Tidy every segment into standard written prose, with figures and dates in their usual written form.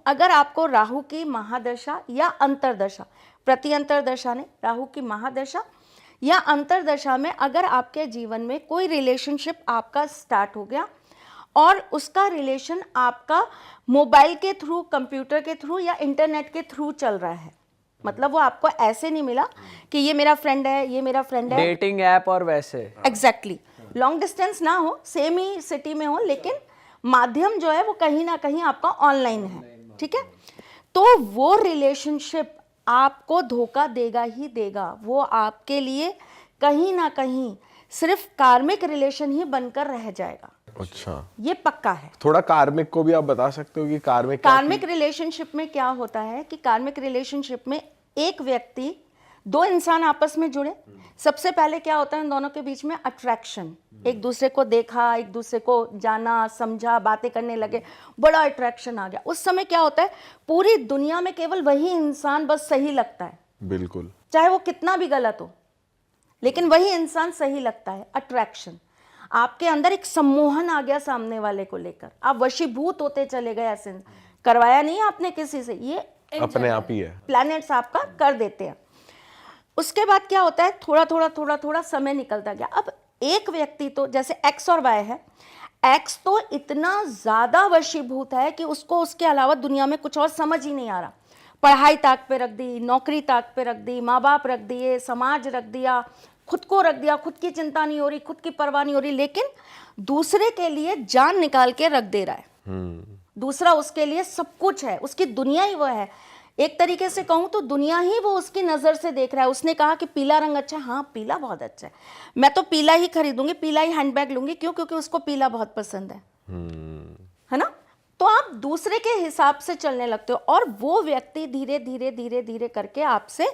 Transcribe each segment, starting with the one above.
अगर आपको राहु की महादशा या अंतरदशा, प्रति अंतरदशा ने, राहु की महादशा या अंतरदशा में अगर आपके जीवन में कोई रिलेशनशिप आपका स्टार्ट हो गया और उसका रिलेशन आपका मोबाइल के थ्रू, कंप्यूटर के थ्रू या इंटरनेट के थ्रू चल रहा है, मतलब वो आपको ऐसे नहीं मिला कि ये मेरा फ्रेंड है, ये मेरा फ्रेंड है, डेटिंग ऐप और वैसे एग्जैक्टली लॉन्ग डिस्टेंस ना हो, सेम ही सिटी में हो, लेकिन माध्यम जो है वो कहीं ना कहीं आपका ऑनलाइन है, ठीक है, तो वो रिलेशनशिप आपको धोखा देगा ही देगा। वो आपके लिए कहीं ना कहीं सिर्फ कार्मिक रिलेशन ही बनकर रह जाएगा। अच्छा, ये पक्का है। थोड़ा कार्मिक को भी आप बता सकते हो कि कार्मिक रिलेशनशिप में क्या होता है कि कार्मिक रिलेशनशिप में एक व्यक्ति, दो इंसान आपस में जुड़े, सबसे पहले क्या होता है, इन दोनों के बीच में अट्रैक्शन, एक दूसरे को देखा, एक दूसरे को जाना, समझा, बातें करने लगे, बड़ा अट्रैक्शन आ गया। उस समय क्या होता है, पूरी दुनिया में केवल वही इंसान बस सही लगता है, बिल्कुल, चाहे वो कितना भी गलत हो, लेकिन वही इंसान सही लगता है, अट्रैक्शन। आपके अंदर एक सम्मोहन आ गया सामने वाले को लेकर, आप वशीभूत होते चले गए, ऐसे करवाया नहीं आपने किसी से, ये अपने आप ही है, प्लैनेट्स आपका कर देते हैं। उसके बाद क्या होता है, थोड़ा थोड़ा समय निकलता गया। अब एक व्यक्ति तो जैसे एक्स और वाई है, एक्स तो इतना ज्यादा वशीभूत है कि उसको उसके अलावा दुनिया में कुछ और समझ ही नहीं आ रहा, पढ़ाई ताक पे रख दी, नौकरी ताक पे रख दी, माँ बाप रख दिए, समाज रख दिया, खुद को रख दिया, खुद की चिंता नहीं हो रही, खुद की परवाह नहीं हो रही, लेकिन दूसरे के लिए जान निकाल के रख दे रहा है। दूसरा उसके लिए सब कुछ है, उसकी दुनिया ही वो है। एक तरीके से कहूं तो दुनिया ही वो उसकी नजर से देख रहा है। उसने कहा कि पीला रंग अच्छा है, हाँ पीला बहुत अच्छा है, मैं तो पीला ही खरीदूंगी, पीला ही हैंडबैग लूंगी, क्यों? क्योंकि उसको पीला बहुत पसंद है ना। तो आप दूसरे के हिसाब से चलने लगते हो और वो व्यक्ति धीरे धीरे धीरे धीरे करके आपसे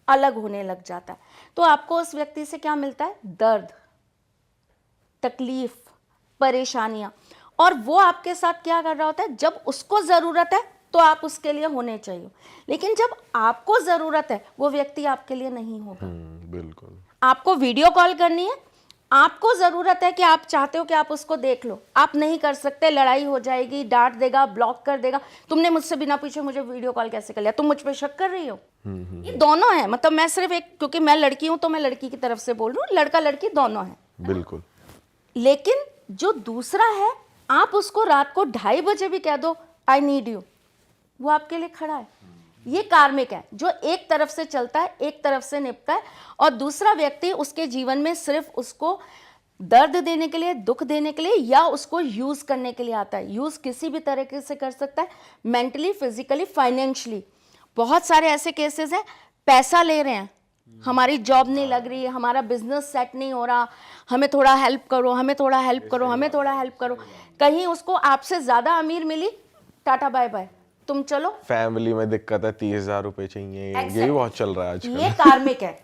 अलग होने लग जाता है। तो आपको उस व्यक्ति से क्या मिलता है, दर्द, तकलीफ, परेशानियां। और वो आपके साथ क्या कर रहा होता है, जब उसको जरूरत है तो आप उसके लिए होने चाहिए, लेकिन जब आपको जरूरत है वो व्यक्ति आपके लिए नहीं होगा। बिल्कुल। आपको वीडियो कॉल करनी है, आपको जरूरत है कि आप चाहते हो कि आप उसको देख लो, आप नहीं कर सकते, लड़ाई हो जाएगी, डांट देगा, ब्लॉक कर देगा, तुमने मुझसे बिना पूछे मुझे वीडियो कॉल कैसे कर लिया, तुम मुझ पे शक कर रही हो। ये दोनों है, मतलब मैं सिर्फ एक, क्योंकि मैं लड़की हूं तो मैं लड़की की तरफ से बोल रही हूँ, लड़का लड़की दोनों है, बिल्कुल। लेकिन जो दूसरा है, आप उसको रात को 2:30 बजे भी कह दो आई नीड यू, वो आपके लिए खड़ा है। ये कार्मिक है जो एक तरफ से चलता है, एक तरफ से निपटा है, और दूसरा व्यक्ति उसके जीवन में सिर्फ उसको दर्द देने के लिए, दुख देने के लिए, या उसको यूज करने के लिए आता है। यूज किसी भी तरीके से कर सकता है, मेंटली, फिजिकली, फाइनेंशियली। बहुत सारे ऐसे केसेस हैं, पैसा ले रहे हैं, हमारी जॉब नहीं लग रही है, हमारा बिजनेस सेट नहीं हो रहा, हमें थोड़ा हेल्प करो, हमें थोड़ा हेल्प करो, हमें थोड़ा हेल्प करो। कहीं उसको आपसे ज्यादा अमीर मिली, टाटा बाय बाय, तुम चलो। फैमिली में दिक्कत है, 30,000 रुपए चाहिए, ये भी बहुत चल रहा है आजकल। ये कार्मिक है।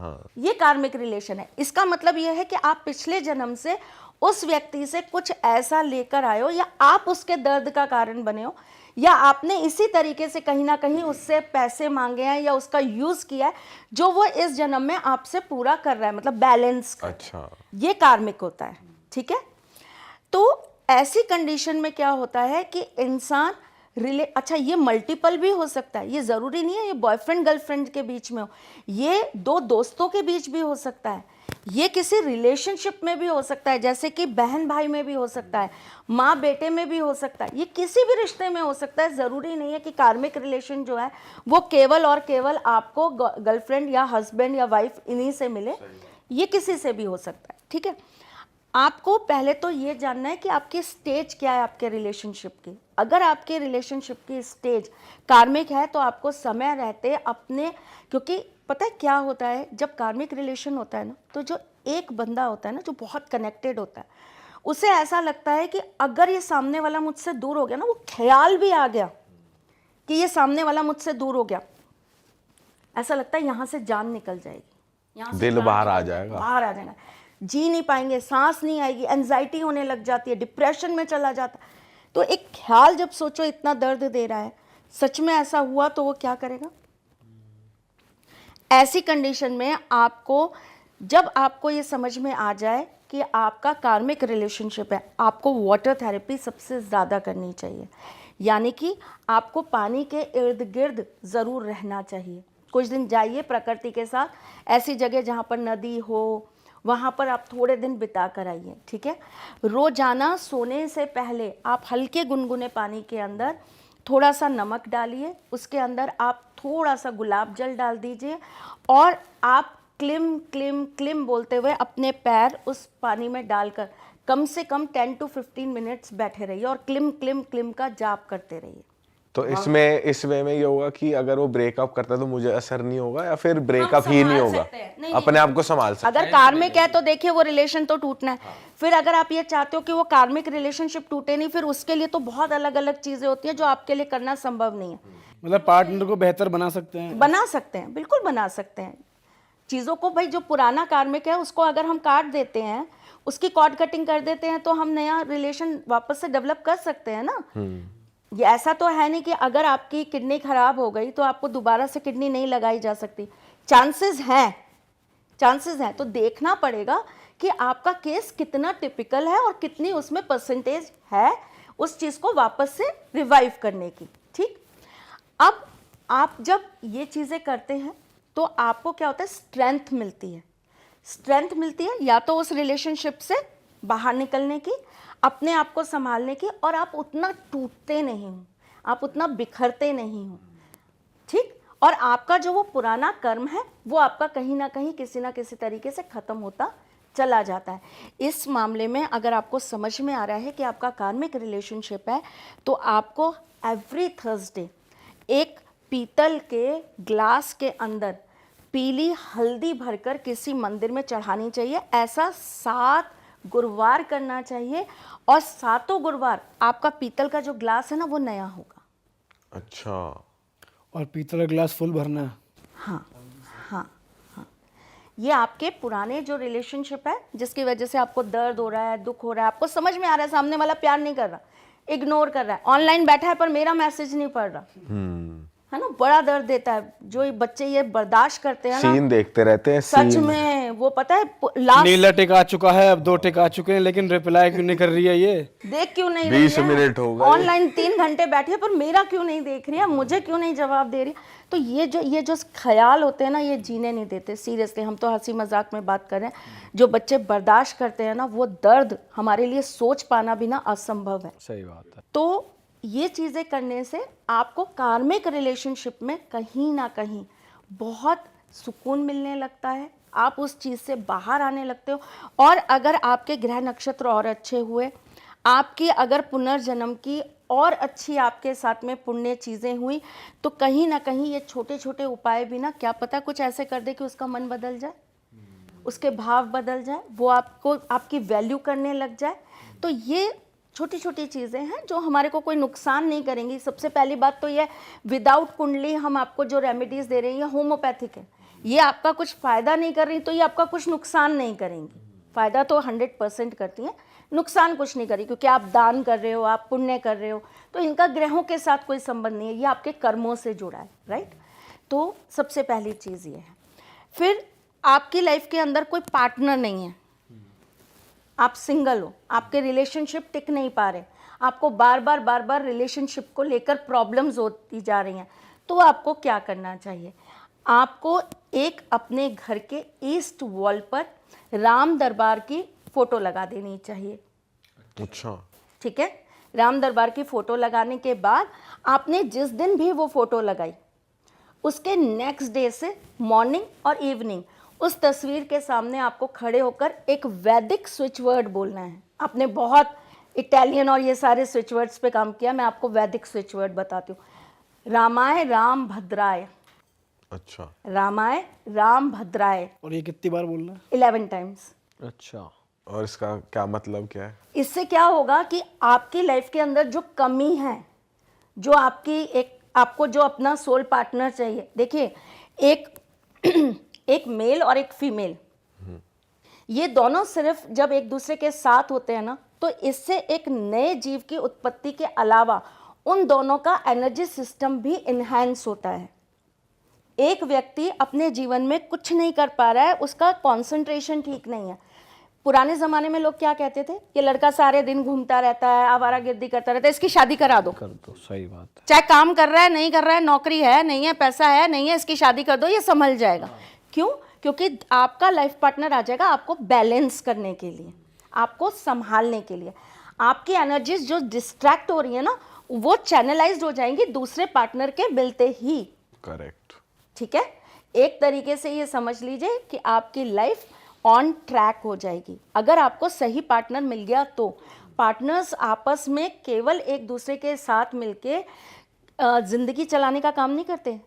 हाँ, ये कार्मिक रिलेशन है। इसका मतलब यह है कि आप पिछले जन्म से उस व्यक्ति से कुछ ऐसा लेकर आए हो, या आप उसके दर्द का कारण बने हो, या आपने इसी तरीके से कहीं ना कहीं उससे पैसे मांगे हैं या उसका यूज किया है, जो वो इस जन्म में आपसे पूरा कर रहा है, मतलब बैलेंस। अच्छा, ये कार्मिक होता है, ठीक है। तो ऐसी कंडीशन में क्या होता है कि इंसान अच्छा, ये मल्टीपल भी हो सकता है, ये जरूरी नहीं है ये बॉयफ्रेंड गर्लफ्रेंड के बीच में हो, ये दो दोस्तों के बीच भी हो सकता है, ये किसी रिलेशनशिप में भी हो सकता है, जैसे कि बहन भाई में भी हो सकता है, माँ बेटे में भी हो सकता है, ये किसी भी रिश्ते में हो सकता है। जरूरी नहीं है कि कार्मिक रिलेशन जो है वो केवल और केवल आपको गर्लफ्रेंड या हस्बैंड या वाइफ इन्हीं से मिले, ये किसी से भी हो सकता है, ठीक है। आपको पहले तो ये जानना है कि आपकी स्टेज क्या है आपके रिलेशनशिप की। अगर आपके रिलेशनशिप की स्टेज कार्मिक है तो आपको समय रहते अपने, क्योंकि पता है क्या होता है, जब कार्मिक रिलेशन होता है ना, तो जो एक बंदा होता है ना, जो बहुत कनेक्टेड होता है, उसे ऐसा लगता है कि अगर ये सामने वाला मुझसे दूर हो गया ना, वो ख्याल भी आ गया कि ये सामने वाला मुझसे दूर हो गया, ऐसा लगता है यहाँ से जान निकल जाएगी, दिल बाहर आ जाएगा, बाहर आ जाएगा, जी नहीं पाएंगे, सांस नहीं आएगी, एंजाइटी होने लग जाती है, डिप्रेशन में चला जाता है। तो एक ख्याल जब सोचो इतना दर्द दे रहा है, सच में ऐसा हुआ तो वो क्या करेगा। ऐसी कंडीशन में आपको, जब आपको ये समझ में आ जाए कि आपका कार्मिक रिलेशनशिप है, आपको वाटर थेरेपी सबसे ज़्यादा करनी चाहिए, यानी कि आपको पानी के इर्द गिर्द ज़रूर रहना चाहिए। कुछ दिन जाइए प्रकृति के साथ, ऐसी जगह जहाँ पर नदी हो, वहाँ पर आप थोड़े दिन बिता कर आइए, ठीक है। रोज़ाना सोने से पहले आप हल्के गुनगुने पानी के अंदर थोड़ा सा नमक डालिए, उसके अंदर आप थोड़ा सा गुलाब जल डाल दीजिए और आप क्लिम क्लिम क्लिम बोलते हुए अपने पैर उस पानी में डालकर कम से कम 10 to 15 मिनट्स बैठे रहिए और क्लिम क्लिम क्लिम का जाप करते रहिए। तो इसमें इस वे में ये होगा कि अगर वो ब्रेकअप करता है तो मुझे असर नहीं होगा या फिर ब्रेकअप ही नहीं होगा? अपने आप को संभाल सकते अगर कार्मिक है तो देखिए वो रिलेशन तो टूटना है। फिर अगर आप ये चाहते हो कि वो कार्मिक रिलेशनशिप टूटे नहीं, फिर उसके लिए तो बहुत अलग अलग चीजें होती हैं जो आपके लिए करना संभव नहीं है। मतलब पार्टनर को बेहतर बना सकते हैं? बना सकते हैं, बिल्कुल बना सकते हैं चीज़ों को। भाई जो पुराना कार्मिक है उसको अगर हम काट देते हैं, उसकी कॉर्ड कटिंग कर देते हैं, तो हम नया रिलेशन वापस से डेवलप कर सकते हैं ना। ये ऐसा तो है नहीं कि अगर आपकी किडनी खराब हो गई तो आपको दोबारा से किडनी नहीं लगाई जा सकती। चांसेस हैं, तो देखना पड़ेगा कि आपका केस कितना टिपिकल है और कितनी उसमें परसेंटेज है उस चीज़ को वापस से रिवाइव करने की, ठीक। अब आप जब ये चीज़ें करते हैं तो आपको क्या होता है, स्ट्रेंथ मिलती है या तो उस रिलेशनशिप से बाहर निकलने की, अपने आप को संभालने की, और आप उतना टूटते नहीं हो, आप उतना बिखरते नहीं हो, ठीक। और आपका जो वो पुराना कर्म है वो आपका कहीं ना कहीं किसी ना किसी तरीके से ख़त्म होता चला जाता है। इस मामले में अगर आपको समझ में आ रहा है कि आपका कार्मिक रिलेशनशिप है तो आपको एवरी थर्सडे एक पीतल के ग्लास के अंदर पीली हल्दी भरकर किसी मंदिर में चढ़ानी चाहिए। ऐसा 7 गुरुवार करना चाहिए और 7 गुरुवार आपका पीतल का जो ग्लास है ना वो नया होगा। अच्छा, और पीतल का ग्लास फुल भरना है? हाँ हाँ हाँ, ये आपके पुराने जो रिलेशनशिप है जिसकी वजह से आपको दर्द हो रहा है, दुख हो रहा है, आपको समझ में आ रहा है सामने वाला प्यार नहीं कर रहा, इग्नोर कर रहा है, ऑनलाइन बैठा है पर मेरा मैसेज नहीं पढ़ रहा, है ना, बड़ा दर्द देता है। जो ये बच्चे ये बर्दाश्त करते हैं ना, सीन देखते रहते हैं, सच सीन। में वो पता है लास्ट नीला टिक आ चुका है, अब 2 टिक आ चुके हैं, लेकिन रिप्लाई क्यों नहीं कर रही है? ये देख क्यों नहीं 20 रही है? मिनट हो गए, ऑनलाइन 3 घंटे बैठी है पर मेरा क्यों नहीं देख रही है, मुझे क्यों नहीं जवाब दे रही। तो ये जो ख्याल होते हैं ना, ये जीने नहीं देते। सीरियसली, हम तो हंसी मजाक में बात कर रहे हैं। जो बच्चे बर्दाश्त करते हैं ना, वो दर्द हमारे लिए सोच पाना भी ना असंभव है। सही बात है। तो ये चीज़ें करने से आपको कार्मिक रिलेशनशिप में कहीं ना कहीं बहुत सुकून मिलने लगता है, आप उस चीज़ से बाहर आने लगते हो। और अगर आपके ग्रह नक्षत्र और अच्छे हुए, आपकी अगर पुनर्जन्म की और अच्छी आपके साथ में पुण्य चीज़ें हुई, तो कहीं ना कहीं ये छोटे छोटे उपाय भी ना, क्या पता कुछ ऐसे कर दे कि उसका मन बदल जाए, उसके भाव बदल जाए, वो आपको आपकी वैल्यू करने लग जाए। तो ये छोटी छोटी चीज़ें हैं जो हमारे को कोई नुकसान नहीं करेंगी। सबसे पहली बात तो ये, विदाउट कुंडली हम आपको जो रेमेडीज़ दे रहे हैं ये होम्योपैथिक है, ये आपका कुछ फ़ायदा नहीं कर रही तो ये आपका कुछ नुकसान नहीं करेंगी। फ़ायदा तो 100% करती हैं, नुकसान कुछ नहीं करी, क्योंकि आप दान कर रहे हो, आप पुण्य कर रहे हो, तो इनका ग्रहों के साथ कोई संबंध नहीं है, ये आपके कर्मों से जुड़ा है, राइट। तो सबसे पहली चीज़ ये है। फिर आपकी लाइफ के अंदर कोई पार्टनर नहीं है, आप सिंगल हो, आपके रिलेशनशिप टिक नहीं पा रहे, आपको बार बार रिलेशनशिप को लेकर प्रॉब्लम्स होती जा रही हैं, तो आपको क्या करना चाहिए? आपको एक अपने घर के ईस्ट वॉल पर राम दरबार की फ़ोटो लगा देनी चाहिए। अच्छा, ठीक है। राम दरबार की फ़ोटो लगाने के बाद आपने जिस दिन भी वो फ़ोटो लगाई, उसके नेक्स्ट डे से मॉर्निंग और इवनिंग उस तस्वीर के सामने आपको खड़े होकर एक वैदिक स्विच वर्ड बोलना है। आपने बहुत इटालियन और ये सारे स्विच वर्ड्स पे काम किया, मैं आपको वैदिक स्विच वर्ड बताती हूँ। रामाय राम भद्राय। अच्छा, रामाय राम भद्राय। और ये कितनी बार बोलना है? 11 टाइम्स। अच्छा, और इसका क्या मतलब क्या है? इससे क्या होगा कि आपकी लाइफ के अंदर जो कमी है, जो आपको जो अपना सोल पार्टनर चाहिए, देखिए एक मेल और एक फीमेल, ये दोनों सिर्फ जब एक दूसरे के साथ होते हैं ना, तो इससे एक नए जीव की उत्पत्ति के अलावा उन दोनों का एनर्जी सिस्टम भी इन्हांस होता है। एक व्यक्ति अपने जीवन में कुछ नहीं कर पा रहा है, उसका कंसंट्रेशन ठीक नहीं है, पुराने ज़माने में लोग क्या कहते थे, ये लड़का सारे दिन घूमता रहता है, आवारागर्दी करता रहता है, इसकी शादी करा दो। कर दो, सही बात है। चाहे काम कर रहा है नहीं कर रहा है, नौकरी है नहीं है, पैसा है नहीं है, इसकी शादी कर दो, ये संभल जाएगा। क्यों? क्योंकि आपका लाइफ पार्टनर आ जाएगा आपको बैलेंस करने के लिए, आपको संभालने के लिए। आपकी एनर्जीज जो डिस्ट्रैक्ट हो रही है ना, वो चैनलाइज्ड हो जाएंगी दूसरे पार्टनर के मिलते ही। करेक्ट। ठीक है, एक तरीके से ये समझ लीजिए कि आपकी लाइफ ऑन ट्रैक हो जाएगी अगर आपको सही पार्टनर मिल गया तो। पार्टनर्स आपस में केवल एक दूसरे के साथ मिलके जिंदगी चलाने का काम नहीं करते,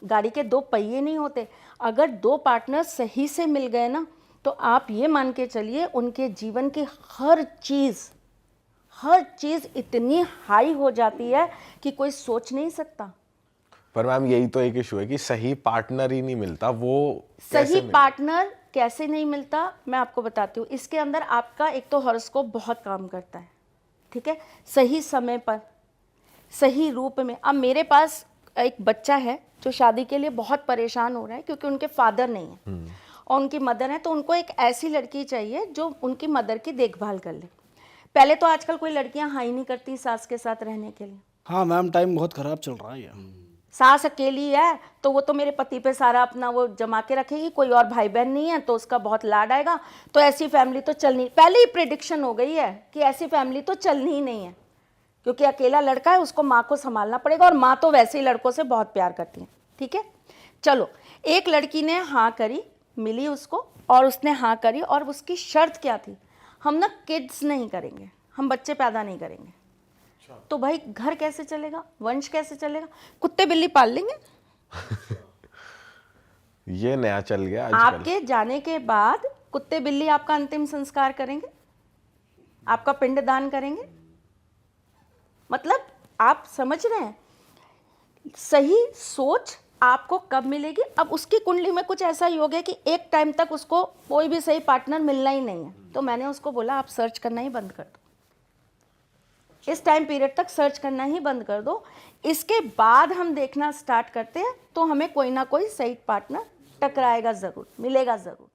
गाड़ी के दो पहिए नहीं होते। अगर दो पार्टनर सही से मिल गए ना, तो आप ये मान के चलिए उनके जीवन की हर चीज़ इतनी हाई हो जाती है कि कोई सोच नहीं सकता। पर मैम यही तो एक इशू है कि सही पार्टनर ही नहीं मिलता। वो सही पार्टनर कैसे नहीं मिलता, मैं आपको बताती हूँ। इसके अंदर आपका एक तो हॉरोस्कोप बहुत काम करता है, ठीक है, सही समय पर सही रूप में। अब मेरे पास एक बच्चा है जो शादी के लिए बहुत परेशान हो रहा है क्योंकि उनके फादर नहीं है और उनकी मदर है, तो उनको एक ऐसी लड़की चाहिए जो उनकी मदर की देखभाल कर ले। पहले तो आजकल कोई लड़कियां हाँ ही नहीं करती सास के साथ रहने के लिए। हाँ मैम, टाइम बहुत खराब चल रहा है ये। सास अकेली है तो वो तो मेरे पति पे सारा अपना वो जमा के रखेगी, कोई और भाई बहन नहीं है तो उसका बहुत लाड आएगा, तो ऐसी फैमिली तो चलनी, पहले ही प्रेडिक्शन हो गई है कि ऐसी फैमिली तो चलनी ही नहीं है, क्योंकि अकेला लड़का है, उसको माँ को संभालना पड़ेगा और माँ तो वैसे ही लड़कों से बहुत प्यार करती है। ठीक है, चलो, एक लड़की ने हाँ करी, मिली उसको और उसने हाँ करी, और उसकी शर्त क्या थी, हम ना किड्स नहीं करेंगे, हम बच्चे पैदा नहीं करेंगे। तो भाई घर कैसे चलेगा, वंश कैसे चलेगा, कुत्ते बिल्ली पाल लेंगे। ये नया चल गया आजकल। आपके जाने के बाद कुत्ते बिल्ली आपका अंतिम संस्कार करेंगे, आपका पिंडदान करेंगे। मतलब आप समझ रहे हैं, सही सोच आपको कब मिलेगी। अब उसकी कुंडली में कुछ ऐसा योग है कि एक टाइम तक उसको कोई भी सही पार्टनर मिलना ही नहीं है, तो मैंने उसको बोला आप सर्च करना ही बंद कर दो, इस टाइम पीरियड तक सर्च करना ही बंद कर दो। इसके बाद हम देखना स्टार्ट करते हैं तो हमें कोई ना कोई सही पार्टनर टकराएगा ज़रूर, मिलेगा ज़रूर।